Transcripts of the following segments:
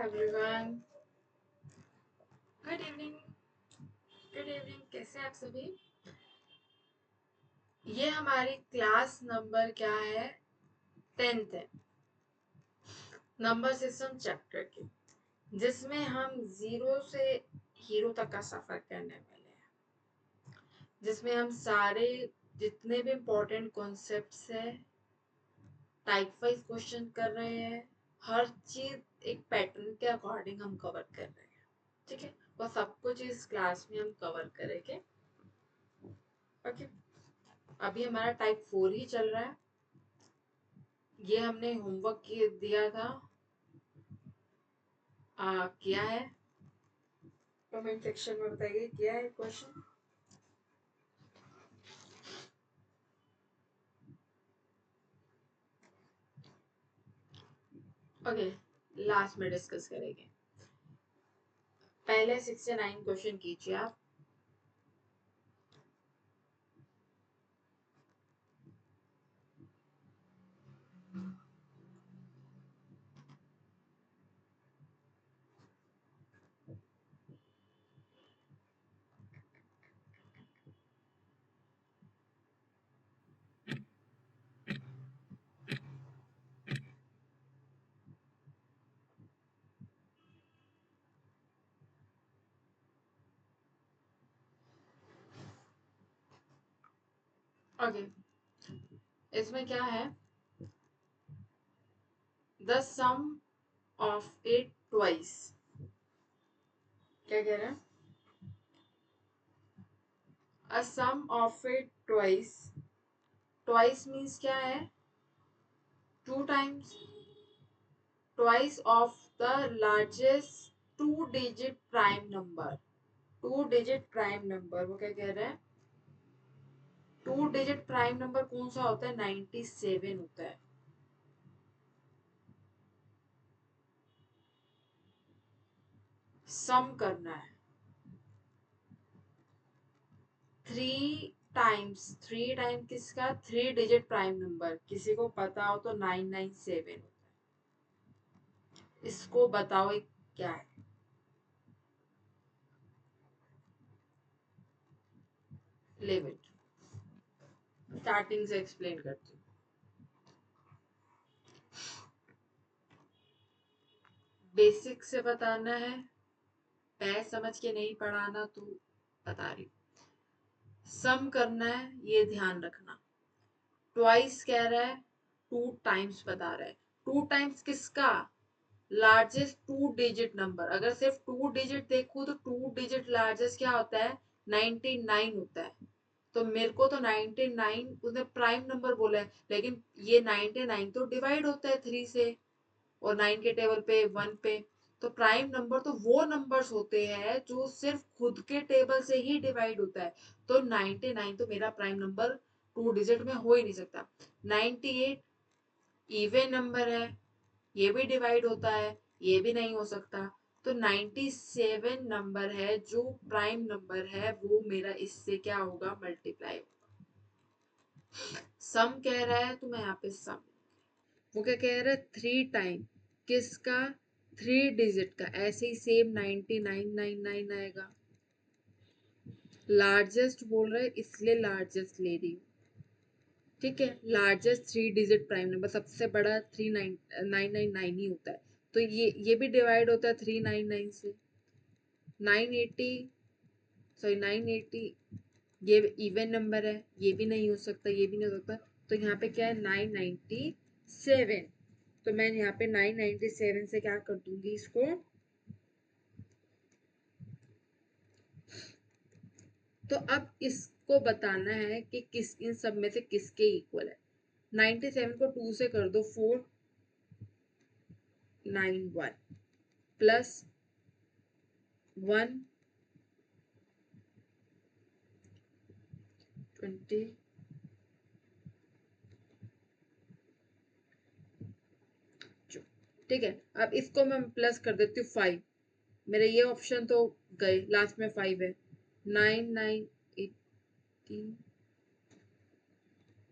Everyone, good evening. कैसे हैं आप सभी? ये हमारी क्लास नंबर क्या है? 10th है, नंबर सिस्टम चैप्टर की, जिसमें हम जीरो से हीरो तक का सफर करने वाले हैं, जिसमें हम सारे जितने भी इम्पोर्टेंट कॉन्सेप्ट्स है टाइप वाइज क्वेश्चन कर रहे हैं। हर चीज एक पैटर्न के अकॉर्डिंग हम कवर कर रहे हैं, ठीक है? वो सब कुछ इस क्लास में हम कवर करेंगे। ओके, अभी हमारा टाइप 4 ही चल रहा है। ये हमने होमवर्क दिया था, किया है? कमेंट सेक्शन में बताइए, किया है क्वेश्चन? ओके, लास्ट में डिस्कस करेंगे। पहले 69 क्वेश्चन कीजिए आप। ओके, इसमें क्या है? The sum of it twice. क्या कह रहे हैं? A sum of it twice. Twice means क्या है? 2 times. Twice of the largest 2 digit prime number. 2 digit prime number, वो क्या कह रहे हैं? 2 डिजिट प्राइम नंबर कौन सा होता है? 97 होता है। सम करना है 3 टाइम किसका? 3 डिजिट प्राइम नंबर। किसी को पता हो तो 997 होता है। इसको बताओ ये क्या है? Live it. स्टार्टिंग से एक्सप्लेन करती हूँ। बेसिक से बताना है, पै समझ के नहीं पढ़ाना तो बता रही। सम करना है, ये ध्यान रखना। ट्वाइस कह रहा है, 2 टाइम्स बता रहा है। 2 टाइम्स किसका? Largest 2 digit number. अगर सिर्फ 2 डिजिट देखूं तो 2 डिजिट लार्जेस्ट क्या होता है? 99 होता है। तो मेरे को तो 99 उसने प्राइम नंबर बोला है, लेकिन ये 99 तो डिवाइड होता है 3 से, और 9 के टेबल पे 1 पे। तो प्राइम नंबर तो वो नंबर्स होते हैं जो सिर्फ खुद के टेबल से ही डिवाइड होता है। तो 99 तो मेरा प्राइम नंबर 2 डिजिट में हो ही नहीं सकता। 98 इवन नंबर है, ये भी डिवाइड होता है, ये भी नहीं हो सकता। तो 97 नंबर है जो प्राइम नंबर है, वो मेरा इससे क्या होगा? मल्टीप्लाई होगा। सम कह रहा है तो मैं यहाँ पे सम, वो क्या कह रहा है? 3 टाइम किसका? 3 डिजिट का। ऐसे ही सेम 9999 आएगा। लार्जेस्ट बोल रहा है इसलिए लार्जेस्ट ले रही हूँ, ठीक है? लार्जेस्ट 3 डिजिट प्राइम नंबर, सबसे बड़ा 3999 ही होता है। तो ये भी डिवाइड होता है 399 से। 980, सॉरी 980, ये इवन नंबर है, ये भी नहीं हो सकता, ये भी नहीं हो सकता। तो यहाँ पे क्या है? 997। तो मैं यहाँ पे 997 से क्या कर दूंगी इसको? तो अब इसको बताना है कि किस इन सब में से किसके इक्वल है। 97 को 2 से कर दो, 491 प्लस 1 20, ठीक है? अब इसको मैं प्लस कर देती हूँ 5। मेरे ये ऑप्शन तो गए, लास्ट में 5 है। 9980,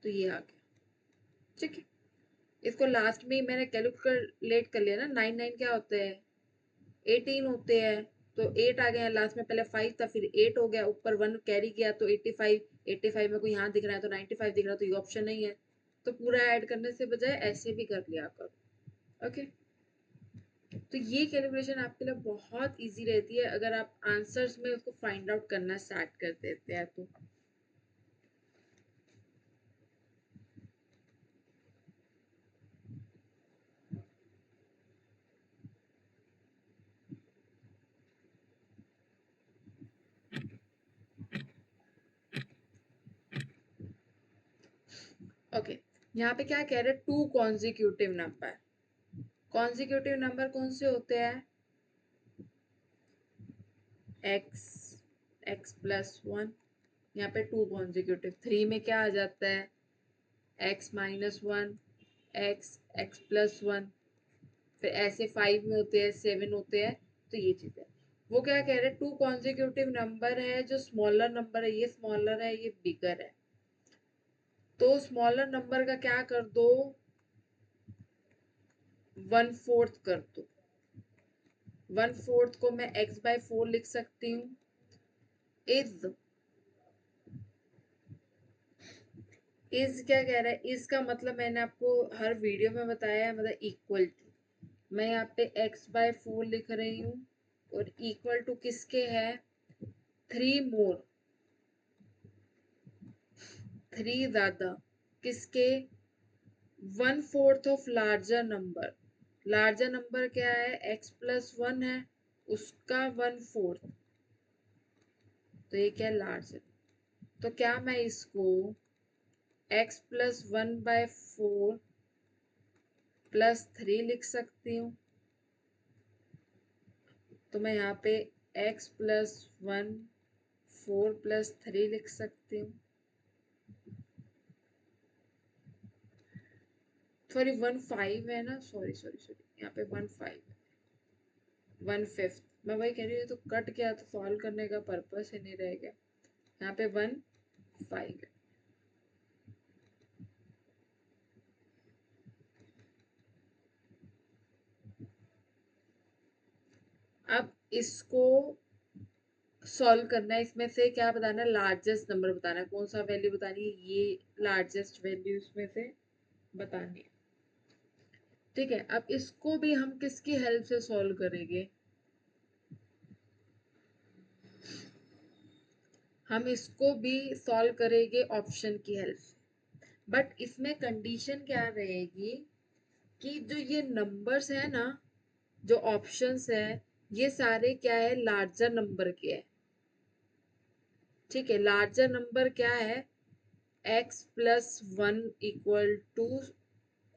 तो ये आ गया, ठीक है? इसको लास्ट में ही मैंने कैलकुलेट कर लिया ना। 99 क्या होता है? 18 होते हैं, तो 8 आ गए लास्ट में, पहले 5 था फिर 8 हो गया, ऊपर 1 कैरी किया तो 85, 85 में कोई यहाँ दिख रहा है तो 95 दिख रहा है, तो ये ऑप्शन नहीं है। तो पूरा ऐड करने से बजाय ऐसे भी कर लिया करो। ओके, तो ये कैलकुलेशन आपके लिए बहुत इजी रहती है अगर आप आंसर्स में उसको फाइंड आउट करना स्टार्ट कर देते हैं तो। ओके, यहाँ पे क्या कह रहे हैं, two consecutive number. Consecutive number कौन से होते हैं, एक्स, एक्स प्लस वन, यहाँ पे टू कॉन्जिक्यूटिव। थ्री में क्या आ जाता है, x minus one, x, x plus one. फिर ऐसे 5 में होते हैं, 7 होते हैं। तो ये चीज है, वो क्या कह रहे हैं, टू कॉन्जिक्यूटिव नंबर है, जो स्मॉलर नंबर है, ये स्मॉलर है, ये बिगर है। तो स्मॉलर नंबर का क्या कर दो, 1/4 कर दो। 1/4 को मैं x/4 लिख सकती हूँ। इज, इज क्या कह रहा है, इज का मतलब मैंने आपको हर वीडियो में बताया है, मतलब इक्वल टू। मैं यहाँ पे x/4 लिख रही हूँ, और इक्वल टू किसके है, 3 मोर, 3 ज्यादा किसके, 1/4 of larger number. Larger number क्या है, x प्लस वन है, उसका 1/4। तो ये क्या, लार्जर। तो क्या मैं इसको x प्लस 1/4 प्लस 3 लिख सकती हूँ। तो मैं यहाँ पे x प्लस 1/4 प्लस 3 लिख सकती हूँ। सॉरी 1/5 है ना, सॉरी सॉरी सॉरी, यहाँ पे 1/5, 1/5। मैं वही कह रही हूँ, तो कट गया तो सॉल्व करने का पर्पस ही नहीं रह गया। यहाँ पे 1/5 है। अब इसको सॉल्व करना है, इसमें से क्या बताना है, लार्जेस्ट नंबर बताना है, कौन सा वैल्यू बतानी है, ये लार्जेस्ट वैल्यू इसमें से बतानी है। ठीक है, अब इसको भी हम किसकी हेल्प से सॉल्व करेंगे, हम इसको भी सॉल्व करेंगे ऑप्शन की हेल्प से। बट इसमें कंडीशन क्या रहेगी कि जो ये नंबर्स है ना, जो ऑप्शंस है, ये सारे क्या है, लार्जर नंबर के है। ठीक है, लार्जर नंबर क्या है, x plus one equal to,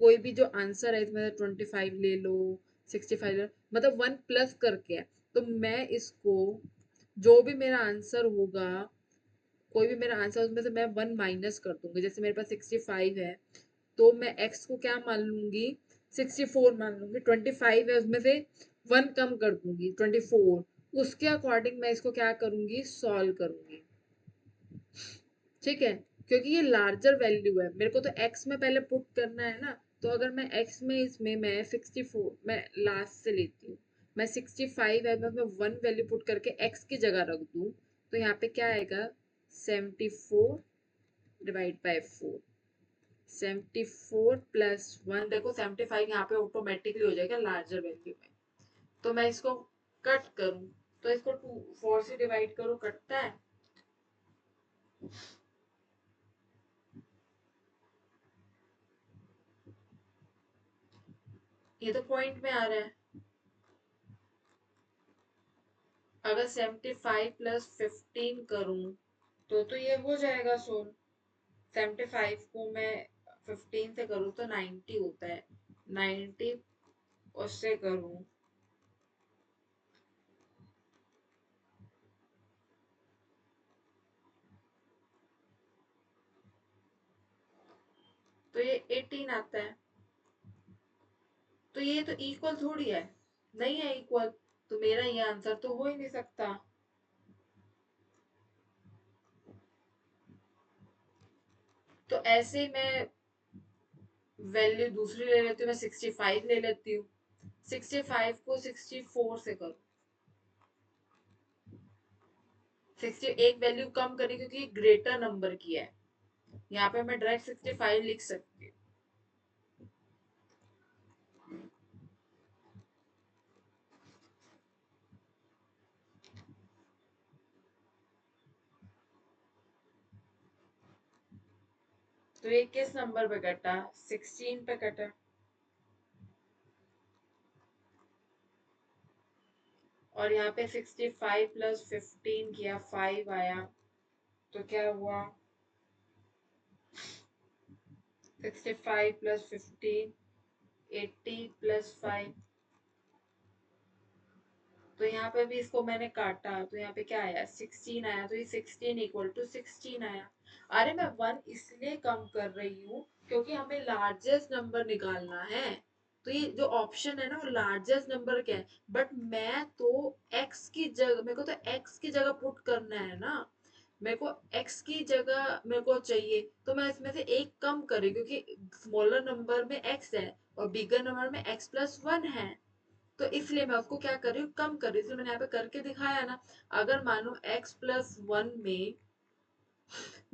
कोई भी जो आंसर है इसमें 25 ले लो, 65 ले लो, मतलब 1 प्लस करके है। तो मैं इसको, जो भी मेरा आंसर होगा, कोई भी मेरा आंसर उसमें से मैं 1 माइनस कर दूंगी। जैसे मेरे पास 65 है, तो मैं x को क्या मान लूंगी, 64 मान लूंगी। 25 है, उसमें से 1 कम कर दूंगी, 24। उसके अकॉर्डिंग मैं इसको क्या करूंगी, सॉल्व करूंगी। ठीक है, क्योंकि ये लार्जर वैल्यू है, मेरे को तो x में पहले पुट करना है ना। तो अगर मैं x में, इसमें मैं 64, मैं लास्ट से लेती हूँ, मैं 65 है, मैं 1 वैल्यू पुट करके x की जगह रख दूँ, तो यहाँ पे क्या आएगा, 74 डिवाइड बाई 4। 74 प्लस 1, देखो 75 यहाँ पे ऑटोमेटिकली हो जाएगा लार्जर वैल्यू में। तो मैं इसको कट करूँ, तो इसको 4 से डिवाइड करो, कटता है। ये तो पॉइंट में आ रहा है। अगर 75 प्लस 15 करूं, तो ये हो जाएगा सोल्व। 75 को मैं 15 से करूं तो 90 होता है, 90 उससे करूं तो ये 18 आता है। तो ये तो इक्वल थोड़ी है, नहीं है इक्वल, तो मेरा ये आंसर तो हो ही नहीं सकता। तो ऐसे मैं वैल्यू दूसरी ले लेती हूँ, मैं 65 ले लेती हूँ। 65 को 64 से करो, 60 एक वैल्यू कम करी क्योंकि ग्रेटर नंबर की है, यहाँ पे मैं डायरेक्ट 65 लिख सकती हूँ। तो ये किस नंबर पे कटा? 16 पे कटा। और यहाँ पे 65 प्लस 15 किया, 5 आया, तो क्या हुआ? 65 प्लस 15, 80 प्लस 5। तो यहाँ पे भी इसको मैंने काटा, तो यहाँ पे क्या आया? 16 आया, तो ये 16 इक्वल टू 16 आया। अरे मैं 1 इसलिए कम कर रही हूँ क्योंकि हमें लार्जेस्ट नंबर निकालना है। तो ये जो ऑप्शन है ना वो लार्जेस्ट नंबर क्या है, बट मैं तो x की जगह, मेरे को तो x की जगह पुट करना है ना, मेरे को x की जगह मेरे को चाहिए, तो मैं इसमें से एक कम करी क्योंकि स्मॉलर नंबर में x है और बिगर नंबर में x प्लस 1 है, तो इसलिए मैं उसको क्या कर रही हूँ? कम कर रही हूँ। इसलिए मैंने यहाँ पे करके दिखाया ना। अगर मानो x प्लस 1 में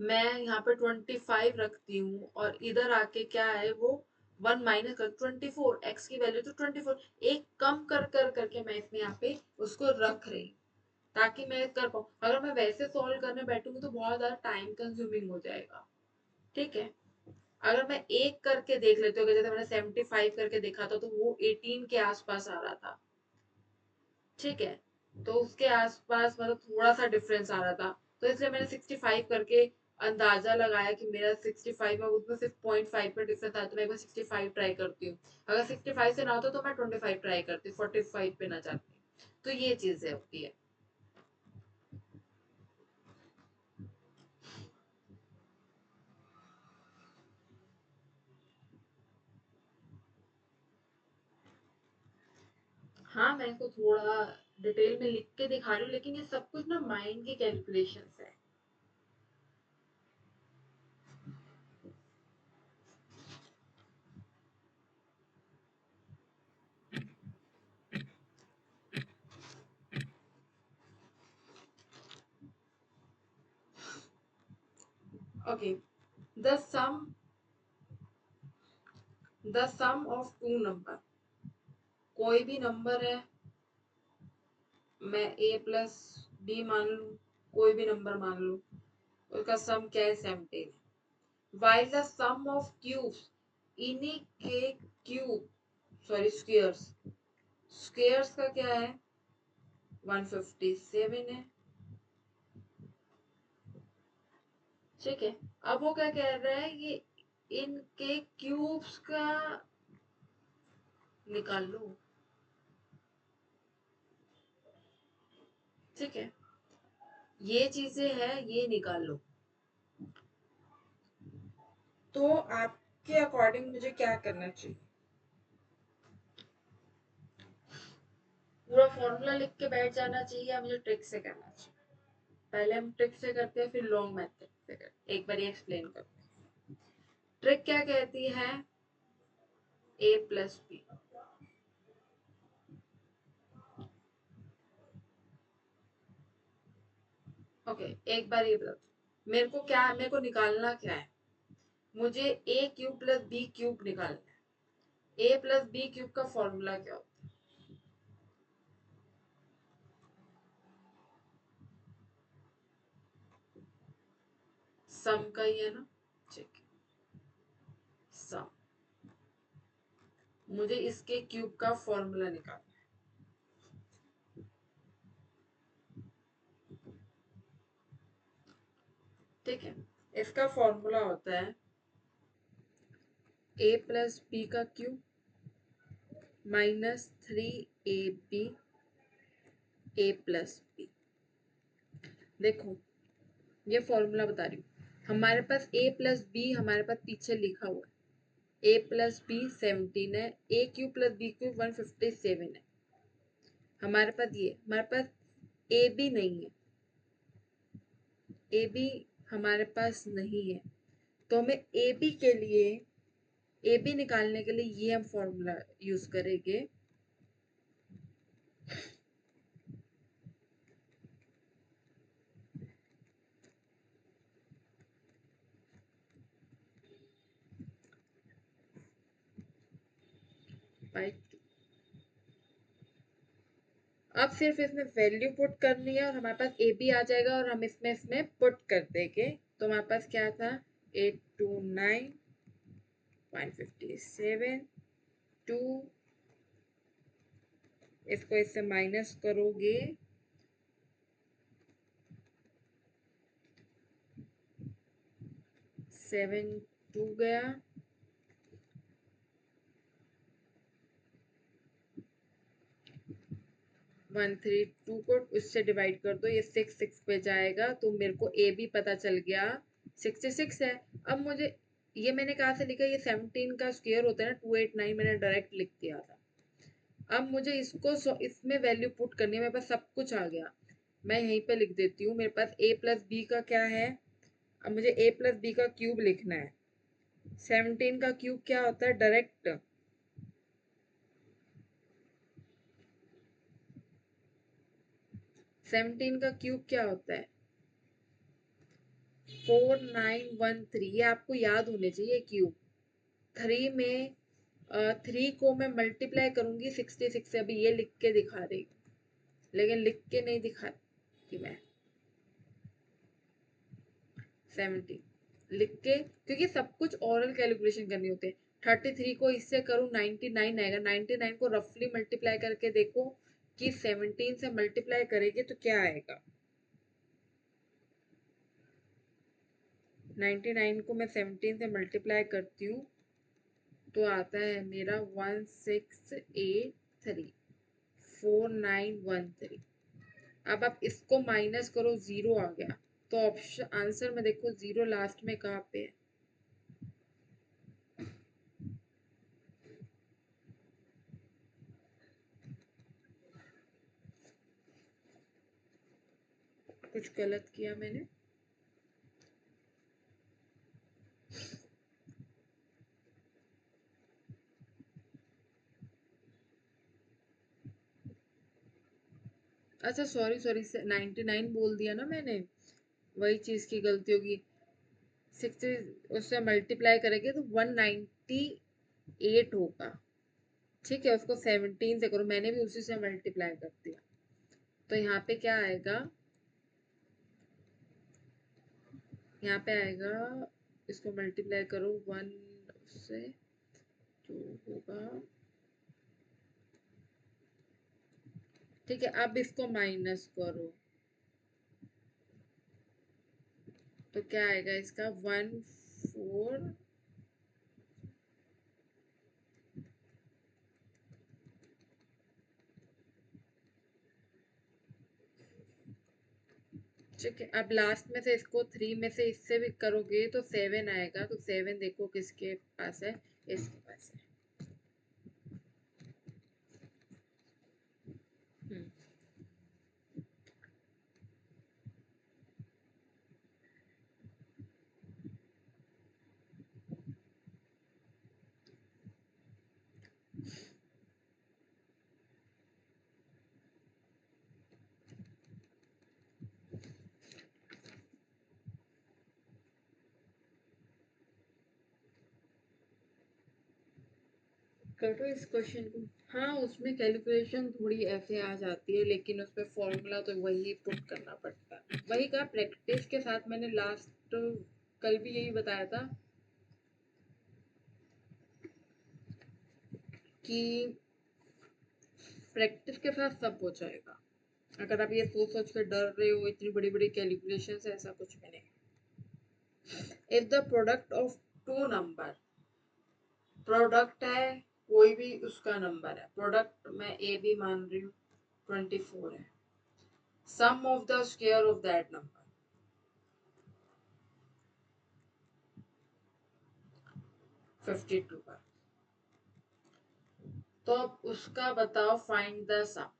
मैं यहाँ पे 25 रखती हूँ और इधर आके क्या है वो 1 माइनस कर 24, x की वैल्यू तो 24, एक कम कर कर करके मैं इसमें यहाँ पे उसको रख रही हूँ ताकि मैं कर पाऊँ। अगर मैं वैसे सॉल्व करने बैठूंगी तो बहुत ज्यादा टाइम कंज्यूमिंग हो जाएगा। ठीक है, अगर मैं एक करके देख लेती हूँ, जैसे मैंने 75 करके देखा था तो वो 18 के आसपास आ रहा था। ठीक है, तो उसके आसपास मतलब थोड़ा सा डिफरेंस आ रहा था, तो इसलिए मैंने 65 करके अंदाजा लगाया कि मेरा 65 में उसमें सिर्फ 0.5 का डिफरेंस आया, तो मैं एक बार 65 ट्राई करती हूँ। अगर 65 से ना होता तो मैं 25 ट्राई करती, 45 पे ना जाती। तो ये चीजें होती है। हाँ, मैं इसको थोड़ा डिटेल में लिख के दिखा रही हूँ, लेकिन ये सब कुछ ना माइंड की कैलकुलेशन है। Okay, the sum the sum of two number, कोई भी नंबर है, मैं a प्लस बी मान लू, कोई भी नंबर मान लू, उसका सम क्या है? 17 है। While the sum of cubes, इन्हीं के क्यूब, सॉरी स्क्वेयर्स, स्क्वेयर्स का क्या है? 157 है। ठीक है, अब वो क्या कह रहा है, ये इनके क्यूब्स का निकाल लो। ठीक है, ये चीजें हैं, ये निकाल लो। तो आपके अकॉर्डिंग मुझे क्या करना चाहिए? पूरा फॉर्मूला लिख के बैठ जाना चाहिए या मुझे ट्रिक से करना चाहिए? पहले हम ट्रिक से करते हैं, फिर लॉन्ग मेथड से करते हैं। एक बार एक्सप्लेन करते हैं। ट्रिक क्या कहती है? a plus B. ओके, एक बार ये बताओ मेरे को, क्या मेरे को निकालना क्या है? मुझे a cube plus B cube निकालना है। a प्लस बी क्यूब का फॉर्मूला क्या होता है? सम का ही है ना? ठीक है, सम। मुझे इसके क्यूब का फॉर्मूला निकालना है। ठीक है, इसका फॉर्मूला होता है a प्लस बी का cube minus 3ab a plus B. देखो, ये फॉर्मूला बता रही हूँ। हमारे पास a प्लस बी हमारे पास पीछे लिखा हुआ है, a प्लस बी 17 है, a cube plus B cube 157 है। हमारे पास ये, हमारे पास a भी नहीं है, a भी हमारे पास नहीं है, तो हमें a b के लिए, a b निकालने के लिए ये हम फॉर्मूला यूज करेंगे। बाई, अब सिर्फ इसमें वैल्यू पुट करनी है और हमारे पास ए बी आ जाएगा और हम इसमें इसमें पुट कर देंगे। तो हमारे पास क्या था, 829 157 2, इसको इससे माइनस करोगे 7 2 गया, 132 को उससे डिवाइड कर दो, ये 6 पे जाएगा। तो मेरे को ए बी पता चल गया 66 है। अब मुझे ये मैंने कहाँ से लिखा, ये 17 का स्क्वायर होता है ना, 289 मैंने डायरेक्ट लिख दिया था। अब मुझे इसको इसमें वैल्यू पुट करनी है, मेरे पास सब कुछ आ गया। मैं यहीं पे लिख देती हूँ, मेरे पास a प्लस बी का क्या है, अब मुझे a प्लस बी का क्यूब लिखना है। 17 का क्यूब क्या होता है, डायरेक्ट 17 का क्यूब क्या होता है, 4913। ये आपको याद होने चाहिए क्यूब। 3 में 3 को मैं मल्टीप्लाई करूंगी 66 से, अभी ये लिख के दिखा रही हूँ, लेकिन लिख के नहीं दिखाती मैं। 17 लिख के, क्योंकि सब कुछ ओरल कैलकुलेशन करनी होते हैं। 33 को इससे करूँ 99 आएगा, 99 को रफली मल्टीप्लाई करके देखो कि 17 से मल्टीप्लाई करेंगे तो क्या आएगा। 99 को मैं 17 से मल्टीप्लाई करती हूँ तो आता है मेरा 1683 4913। अब आप इसको माइनस करो, जीरो आ गया। तो ऑप्शन आंसर में देखो जीरो लास्ट में कहाँ पे है, कुछ गलत किया मैंने। अच्छा सॉरी सॉरी, 99 बोल दिया ना मैंने, वही चीज की गलती होगी। 60 उससे मल्टीप्लाई करेंगे तो 198 होगा। ठीक है, उसको 17 से करो, मैंने भी उसी से मल्टीप्लाई कर दिया। तो यहाँ पे क्या आएगा, यहाँ पे आएगा, इसको मल्टीप्लाई करो 1 से तो होगा। ठीक है, अब इसको माइनस करो तो क्या आएगा इसका 14। ठीक है, अब लास्ट में से इसको 3 में से इससे भी करोगे तो 7 आएगा। तो 7 देखो किसके पास है, इसके पास है। हम्म, करो इस क्वेश्चन को। हाँ, उसमें कैलकुलेशन थोड़ी ऐसे आ जाती है, लेकिन उसमें फॉर्मूला तो वही पुट करना पड़ता है। वही का प्रैक्टिस के साथ, मैंने लास्ट कल भी यही बताया था कि प्रैक्टिस के साथ सब हो जाएगा। अगर आप ये सोच सोच कर डर रहे हो इतनी बड़ी बड़ी कैलकुलेशन से, ऐसा कुछ भी नहीं। If the product of two number, product है कोई भी उसका नंबर है, प्रोडक्ट मैं ए बी मान रही हूँ, 24 है, sum of the square of that number 52 का। तो अब उसका बताओ, फाइंड द सम,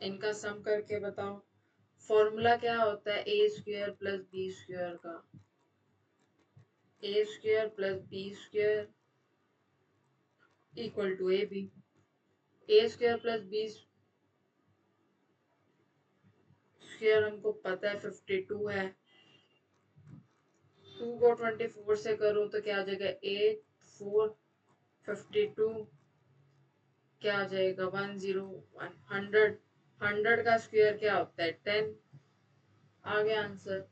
इनका सम करके बताओ। फॉर्मूला क्या होता है, A square plus B square का, A square plus B square equal to A B. A square plus B, square हमको पता है 52 है। 2 को 24 से करो तो क्या आ जाएगा 8 4 52 क्या आ जाएगा 101 100। 100 का स्क्वायर क्या होता है 10। आ गया आंसर।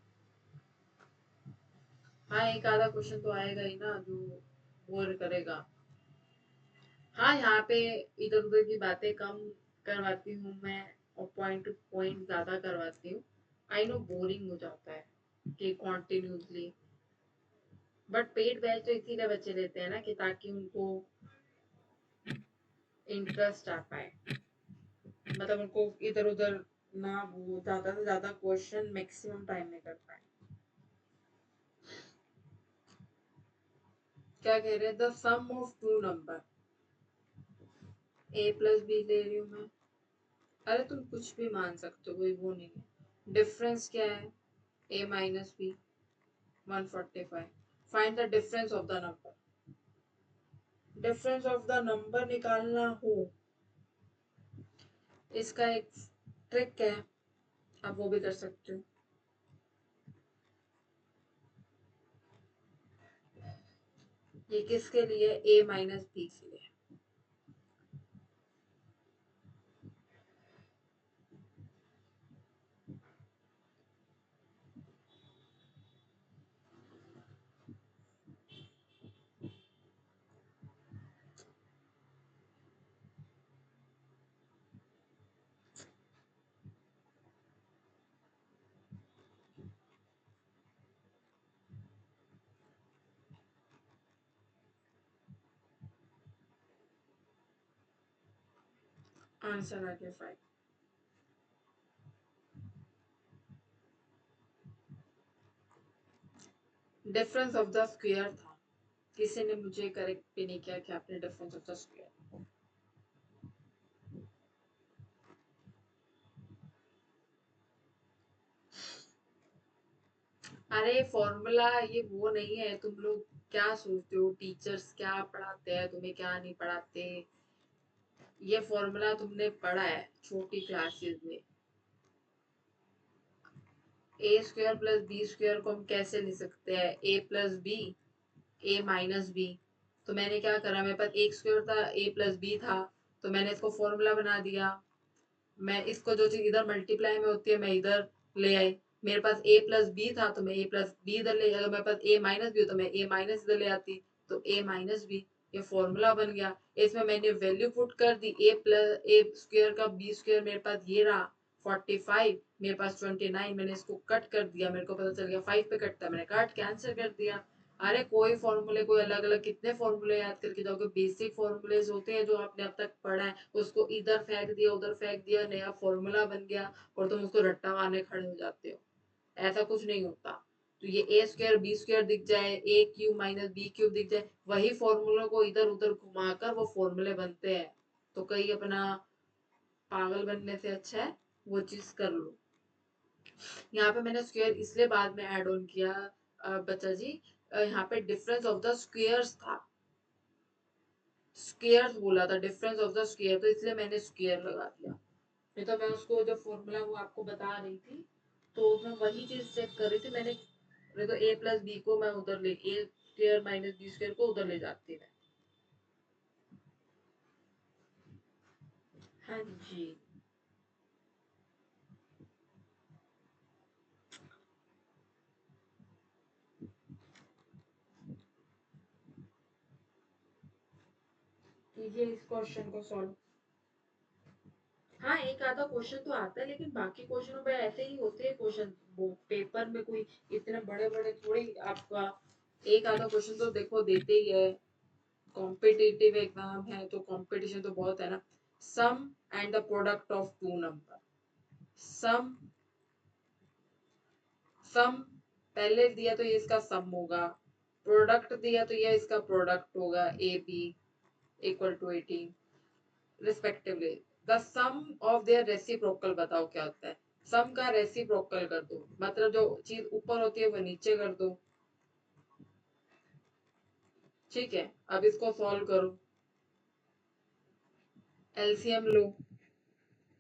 हाँ एक आधा क्वेश्चन तो आएगा ही ना जो बोर करेगा। हाँ यहाँ पे इधर उधर की बातें कम करवाती हूँ मैं और पॉइंट टू पॉइंट ज्यादा करवाती हूँ। आई नो बोरिंग हो जाता है कि कॉन्टिन्यूसली, बट पेड बैच तो इसीलिए बच्चे लेते हैं ना कि ताकि उनको इंटरेस्ट आ पाए, मतलब उनको इधर उधर ना वो ज्यादा से ज्यादा क्वेश्चन मैक्सिमम टाइम में कर पाए। क्या कह रहे हैं the sum of two number A plus B ले रही हूँ मैं। अरे तुम कुछ भी मान सकते हो कोई वो नहीं है। डिफरेंस क्या है A minus B 145। Find the difference of the number. Difference of the number निकालना हो इसका एक ट्रिक है, आप वो भी कर सकते हो। ये किसके लिए ए माइनस बी के लिए। आंसर आ गया 5। डिफरेंस ऑफ द स्क्वायर था, किसी ने मुझे करेक्ट भी नहीं किया कि आपने डिफरेंस ऑफ द स्क्वायर। अरे फॉर्मूला ये वो नहीं है, तुम लोग क्या सोचते हो टीचर्स क्या पढ़ाते हैं तुम्हें क्या नहीं पढ़ाते। ये फॉर्मूला तुमने पढ़ा है छोटी क्लासेस में। ए स्क्वायर प्लस बी स्क्वायर को हम कैसे लिख सकते हैं ए प्लस बी ए माइनस बी। तो मैंने क्या करा मेरे पास एक स्क्वायर था ए प्लस बी था तो मैंने इसको फॉर्मूला बना दिया। मैं इसको जो चीज इधर मल्टीप्लाई में होती है मैं इधर ले आई। मेरे पास ए प्लस बी था तो मैं ए प्लस बी इधर ले, अगर मेरे पास ए माइनस बी हो तो मैं ए माइनस इधर ले आती तो ए माइनस बी। ये फॉर्मूला बन गया। इसमें मैंने वैल्यू पुट कर दी ए प्लस ए स्क्वायर का बी स्क्वायर मेरे पास ये रहा 45, मेरे पास 29। मैंने इसको कट कर दिया, मेरे को पता चल गया 5 पे कटता है, मैंने काट के आंसर कर दिया। अरे कोई फॉर्मूले कोई अलग अलग कितने फॉर्मूले याद करके जाओगे, बेसिक फॉर्मूले होते हैं जो आपने अब तक पढ़ा है उसको इधर फेंक दिया उधर फेंक दिया नया फॉर्मूला बन गया और तुम उसको रट्टा मारने खड़े हो जाते हो। ऐसा कुछ नहीं होता। तो ये ए स्क्वायर बी स्क्वायर दिख जाए ए क्यूब माइनस बी क्यूब दिख जाए वही फॉर्मूला को इधर उधर घुमाकर वो फॉर्मूले बनते हैं। तो कहीं अपना पागल बनने से अच्छा है वो चीज कर लो। यहाँ पे मैंने स्क्वायर इसलिए बाद में ऐड ऑन किया बच्चा जी, यहाँ पे डिफरेंस ऑफ द स्क्वायर्स था, स्क्वायर्स बोला था डिफरेंस ऑफ द स्क्वायर तो इसलिए मैंने स्क्वायर लगा दिया। नहीं तो मैं उसको जो फॉर्मूला वो आपको बता रही थी तो मैं वही चीज चेक कर रही थी मैंने। नहीं तो ए प्लस बी को मैं उधर ले ए स्क्वायर माइनस बी स्क्वायर को उधर ले जाती मैं। हाँ जी। कीजिए इस क्वेश्चन को सॉल्व। हाँ एक आधा क्वेश्चन तो आता है लेकिन बाकी क्वेश्चनों पे ऐसे ही होते हैं क्वेश्चन। वो पेपर में कोई इतने बड़े बड़े थोड़ी आपका एक आधा क्वेश्चन तो देखो देते ही है। कॉम्पिटिटिव एग्जाम है तो कंपटीशन तो बहुत है ना। Sum and the product of two number. Sum sum पहले दिया तो ये इसका सम होगा, प्रोडक्ट दिया तो ये इसका प्रोडक्ट होगा A B equal to 18 respectively. The sum of their reciprocal बताओ क्या होता है। सम का रेसिप्रोकल कर दो मतलब जो चीज ऊपर होती है वो नीचे कर दो। ठीक है अब इसको सॉल्व करो। एलसीएम लो।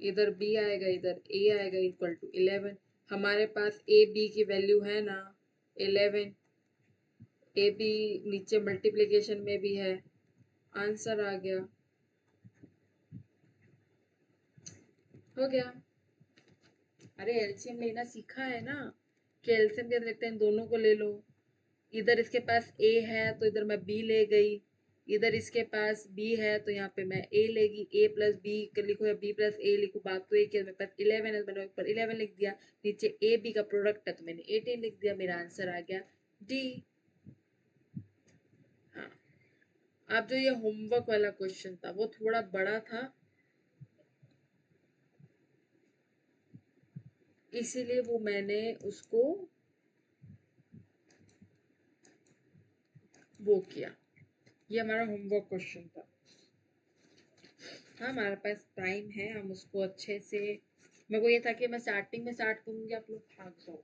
इधर b आएगा, इधर a आएगा, इक्वल टू 11। हमारे पास a b की वैल्यू है ना 11, a b नीचे मल्टीप्लिकेशन में भी है, आंसर आ गया, हो गया। अरे एलसीएम लेना सीखा है ना, कि एलसीएम के देखते हैं, दोनों को ले लो। इधर इसके पास a है तो इधर मैं b ले गई, इधर इसके पास b है तो यहाँ पे मैं a लेगी, a प्लस b लिखो या b प्लस a लिखो, बात तो एक है। मेरे पास 11 है, मैंने ऊपर 11 लिख दिया, नीचे a b का प्रोडक्ट है तो मैंने 18 लिख दिया, मेरा आंसर आ गया d। हाँ, अब जो ये होमवर्क वाला क्वेश्चन था वो थोड़ा बड़ा था, इसीलिए वो मैंने उसको वो किया। ये हमारा होमवर्क क्वेश्चन था। हाँ, हमारे पास टाइम है, हम उसको अच्छे से, मेरे को ये था कि मैं स्टार्टिंग में स्टार्ट करूंगी, आप लोग भाग जाओ,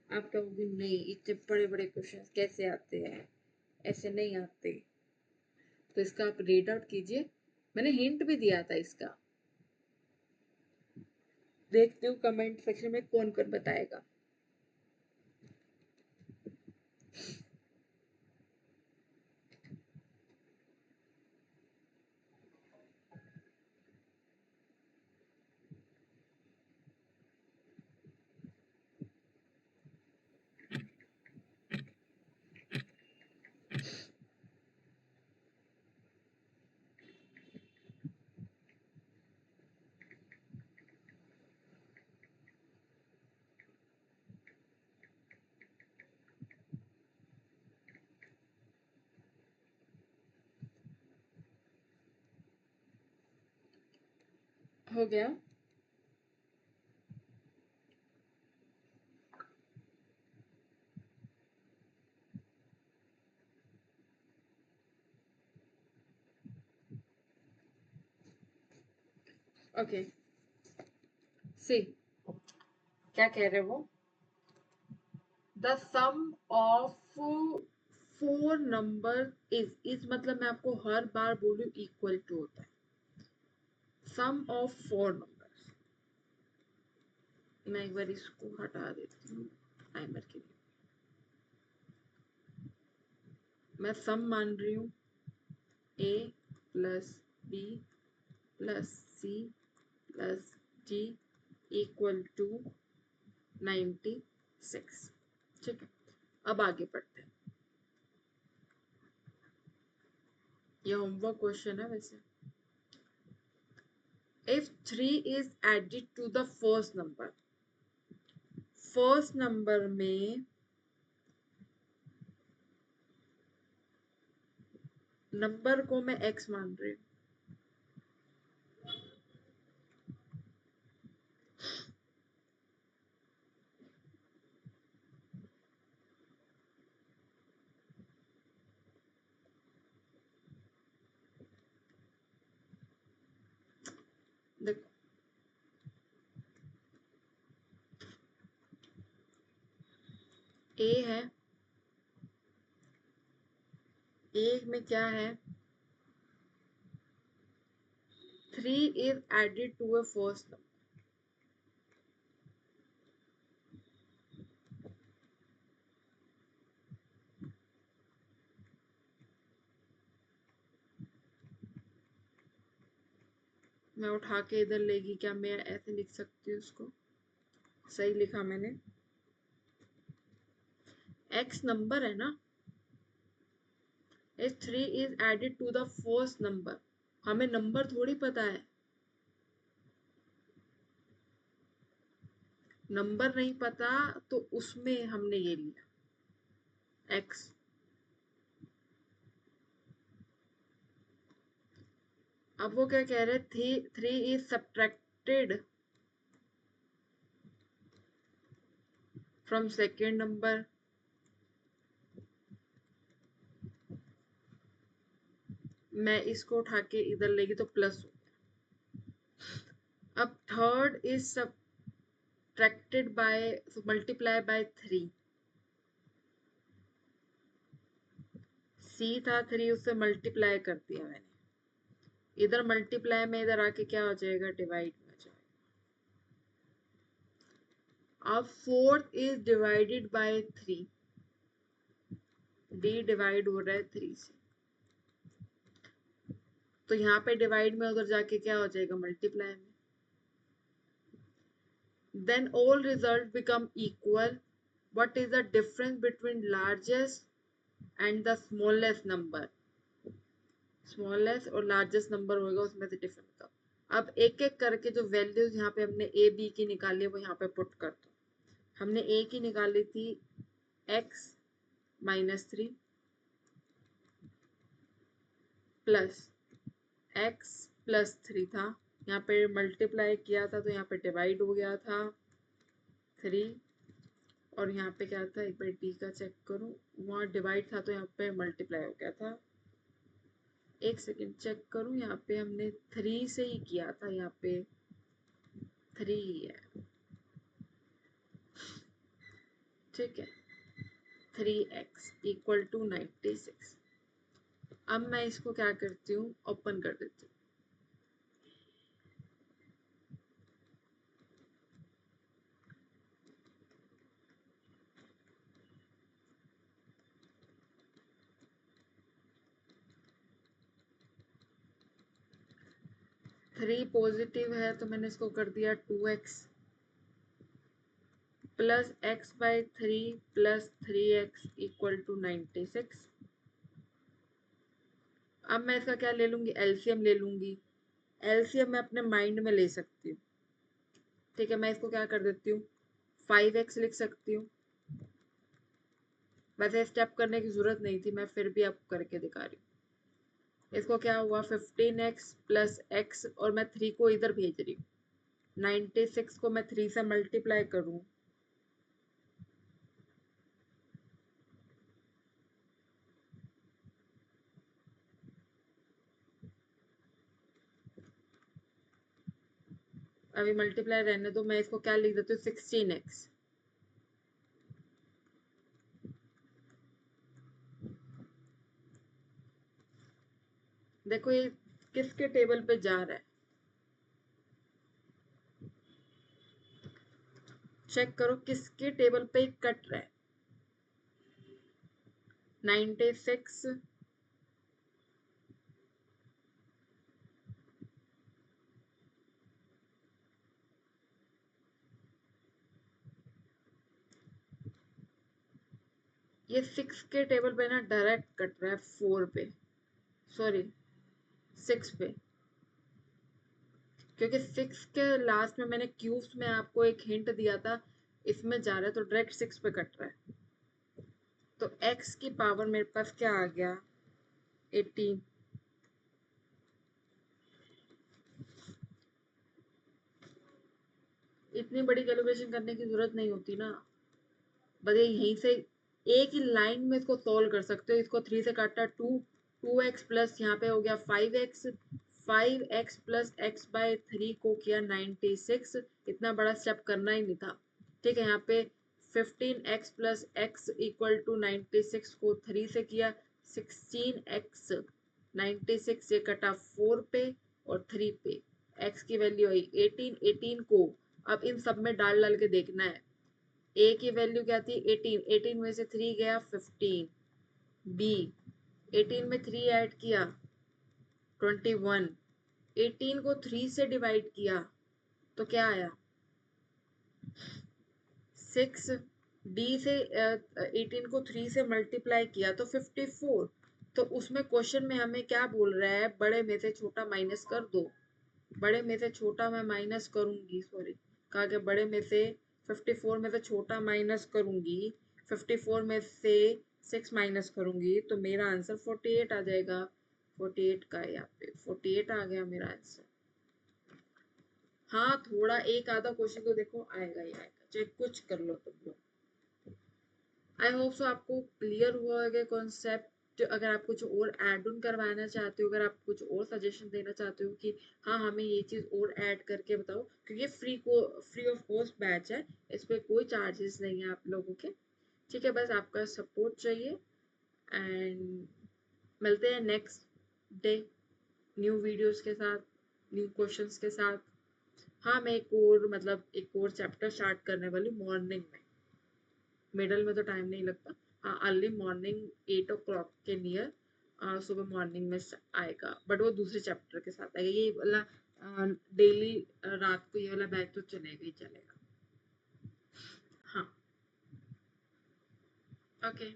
आप कहोगे नहीं इतने बड़े बड़े क्वेश्चन कैसे आते हैं, ऐसे नहीं आते। तो इसका आप रीड आउट कीजिए, मैंने हिंट भी दिया था इसका, देखती हूँ कमेंट सेक्शन में कौन कौन बताएगा। हो गया। ओके, सी क्या कह रहे वो, the sum of four number is मतलब मैं आपको हर बार बोलूं इक्वल टू होता है, सम ऑफ फोर नंबर। मैं एक बार इसको हटा देती हूँ टाइमर के लिए, मैं सम मान रही हूँ a plus b plus c plus d equal to 96। ठीक है, अब आगे बढ़ते हैं, ये होमवर्क क्वेश्चन है वैसे। If 3 is added to the first number में नंबर को मैं x मान रही हूँ, देखो a है, a में क्या है, 3 is added to a first number, मैं उठा के इधर लेगी क्या, मैं ऐसे लिख सकती हूँ उसको, सही लिखा मैंने, x नंबर है ना, if 3 is added to the first number, हमें नंबर थोड़ी पता है, नंबर नहीं पता तो उसमें हमने ये लिया x। अब वो क्या कह रहे थे, 3 is subtracted from second number, मैं इसको उठा के इधर लेगी तो प्लस हो गया। अब third is subtracted by multiply by 3, c था 3, उससे मल्टीप्लाई कर दिया मैंने, इधर मल्टीप्लाई में इधर आके क्या हो जाएगा, डिवाइड में हो जाएगा। अब 4 is divided by 3, D divide हो रहा है 3 से, तो यहाँ पे डिवाइड में उधर जाके क्या हो जाएगा, मल्टीप्लाई में. Then all result become equal. What is the difference between largest and the smallest number. Smallest और लार्जेस्ट नंबर होगा, उसमें से डिफरेंस का. अब एक एक करके जो वैल्यूज यहाँ पे हमने ए बी की निकाली है वो यहाँ पे पुट कर दो. हमने ए की निकाली थी x -3 प्लस x +3 था, यहाँ पे मल्टीप्लाई किया था तो यहाँ पे डिवाइड हो गया था 3, और यहाँ पे क्या था, एक बार डी का चेक करूँ, वहाँ डिवाइड था तो यहाँ पे मल्टीप्लाई हो गया था. एक सेकेंड चेक करूँ, यहाँ पे हमने 3 से ही किया था, यहाँ पे 3 है, ठीक है. 3x = 96. अब मैं इसको क्या करती हूँ, ओपन कर देती हूँ. 3 पॉजिटिव है तो मैंने इसको कर दिया 2x plus x/3 plus 3x = 96. अब मैं इसका क्या ले लूंगी, एलसीएम ले लूंगी. एलसीएम मैं अपने माइंड में ले सकती हूँ, ठीक है. मैं इसको क्या कर देती हूँ, 5x लिख सकती हूँ. वैसे स्टेप करने की जरूरत नहीं थी, मैं फिर भी आपको करके दिखा रही हूँ. इसको क्या हुआ, 15x प्लस x, और मैं 3 को इधर भेज रही हूँ. 96 को मैं 3 से मल्टीप्लाई करूँ, अभी मल्टीप्लाई रहने दो, मैं इसको क्या लिख देती हूँ, 16x. देखो ये किसके टेबल पे जा रहा है, चेक करो किसके टेबल पे कट रहा है. 96 ये 6 के टेबल पे ना डायरेक्ट कट रहा है 4 पे, सॉरी 6 पे, क्योंकि 6 के लास्ट में मैंने क्यूब्स में आपको एक हिंट दिया था, इसमें जा रहा है तो डायरेक्ट 6 पे कट रहा है. तो x की पावर मेरे पास क्या आ गया, 18. इतनी बड़ी कैलकुलेशन करने की जरूरत नहीं होती ना, बस यहीं से एक ही लाइन में इसको सोल्व कर सकते हो. इसको 3 से काटा 2x प्लस यहाँ पे हो गया 5x, 5x प्लस x/3 को किया 96. इतना बड़ा स्टेप करना ही नहीं था, ठीक है. यहाँ पे 15x प्लस x = 96 को 3 से किया, 16x 96 ये कटा 4 पे और 3 पे, x की वैल्यू आई 18. 18 को अब इन सब में डाल डाल के देखना है. a की वैल्यू क्या थी, 18. 18 में से 3 गया 15. b 18 में 3 ऐड किया 21. 18 को 3 से डिवाइड किया तो क्या आया 6. d से 18 को 3 से मल्टीप्लाई किया तो 54. तो उसमें क्वेश्चन में हमें क्या बोल रहा है, बड़े में से छोटा माइनस कर दो. बड़े में से छोटा मैं माइनस करूंगी, सॉरी कहा गया बड़े में से 54 में से छोटा माइनस करूंगी, 54 में से 6 माइनस करूंगी तो मेरा आंसर 48 आ जाएगा. 48 का है यहाँ पे, 48 आ गया मेरा आंसर. हाँ थोड़ा एक आधा क्वेश्चन तो देखो आएगा ही आएगा, चाहे कुछ कर लो तुम लोग. आई होप सो आपको क्लियर हुआ होगा कॉन्सेप्ट. अगर आप कुछ और ऐड ऑन करवाना चाहते हो, अगर आप कुछ और सजेशन देना चाहते हो कि हाँ हमें ये चीज़ और ऐड करके बताओ, क्योंकि फ्री ऑफ कॉस्ट बैच है, इस पर कोई चार्जेस नहीं है आप लोगों के, ठीक है. बस आपका सपोर्ट चाहिए. एंड मिलते हैं नेक्स्ट डे न्यू वीडियोस के साथ, न्यू क्वेश्चंस के साथ. हाँ, मैं एक और चैप्टर स्टार्ट करने वाली मॉर्निंग में। मिडल में तो टाइम नहीं लगता। हाँ, अर्ली मॉर्निंग 8 o'clock के नियर सुबह मॉर्निंग में आएगा, बट वो दूसरे चैप्टर के साथ आएगा। ये वाला डेली रात को ये वाला बैच तो चलेगा ही चलेगा। हाँ, ओके।